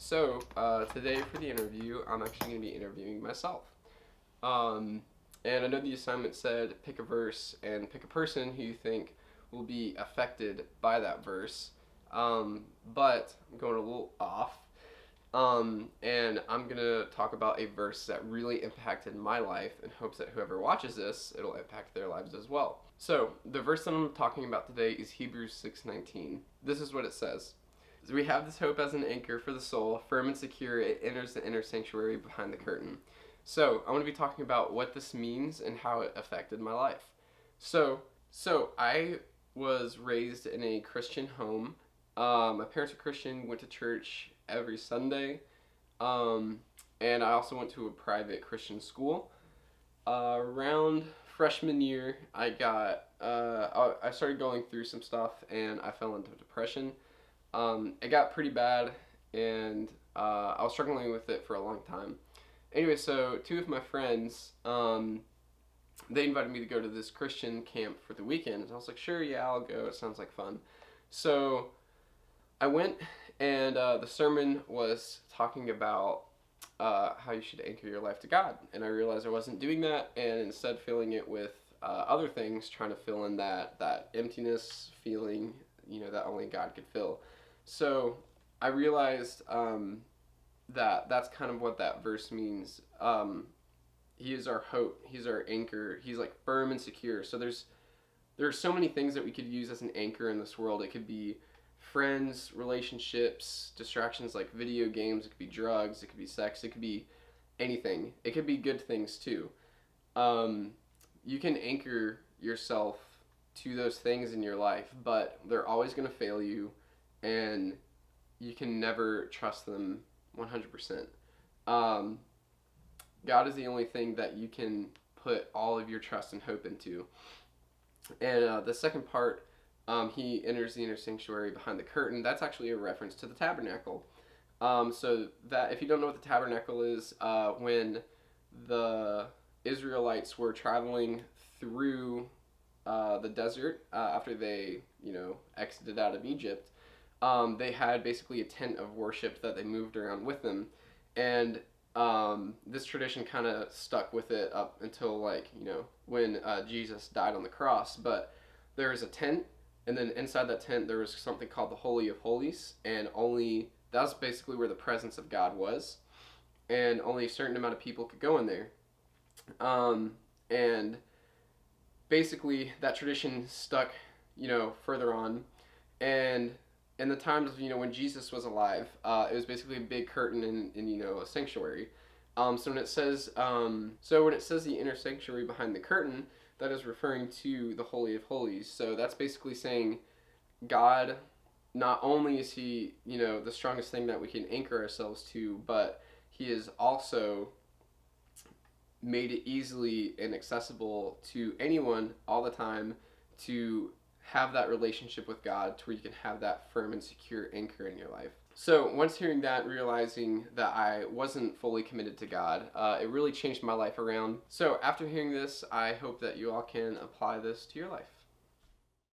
Today for the interview, I'm actually going to be interviewing myself. Um, and I know the assignment said pick a verse and pick a person who you think will be affected by that verse. But I'm going a little off. And I'm going to talk about a verse that really impacted my life in hopes that whoever watches this, it'll impact their lives as well. So, the verse that I'm talking about today is Hebrews 6:19. This is what it says. We have this hope as an anchor for the soul, firm and secure, it enters the inner sanctuary behind the curtain. So, I want to be talking about what this means and how it affected my life. I was raised in a Christian home. My parents are Christian, went to church every Sunday, um, and I also went to a private Christian school. Around freshman year, I started going through some stuff, and I fell into depression. It got pretty bad, and I was struggling with it for a long time. Anyway, so two of my friends, they invited me to go to this Christian camp for the weekend, and I was like, sure, yeah, I'll go. It sounds like fun. So I went, and the sermon was talking about how you should anchor your life to God, and I realized I wasn't doing that, and instead filling it with other things, trying to fill in that emptiness feeling, that only God could fill. So I realized that that's kind of what that verse means. He is our hope. He's our anchor. He's like firm and secure. So there are so many things that we could use as an anchor in this world. It could be friends, relationships, distractions like video games. It could be drugs. It could be sex. It could be anything. It could be good things too. You can anchor yourself to those things in your life, but they're always going to fail you, and you can never trust them 100%. God is the only thing that you can put all of your trust and hope into. And the second part, he enters the inner sanctuary behind the curtain. That's actually a reference to the tabernacle. So that if you don't know what the tabernacle is, when the Israelites were traveling through the desert after they, exited out of Egypt, they had basically a tent of worship that they moved around with them, and this tradition kind of stuck with it up until when Jesus died on the cross. But there was a tent, and then inside that tent there was something called the Holy of Holies, and only that's basically where the presence of God was, and only a certain amount of people could go in there. And basically that tradition stuck, further on, and in the times of, when Jesus was alive, it was basically a big curtain in a sanctuary. So when it says the inner sanctuary behind the curtain, that is referring to the Holy of Holies. So that's basically saying God, not only is he, the strongest thing that we can anchor ourselves to, but he is also made it easily and accessible to anyone all the time to have that relationship with God, to where you can have that firm and secure anchor in your life. So once hearing that, realizing that I wasn't fully committed to God, it really changed my life around. So after hearing this, I hope that you all can apply this to your life.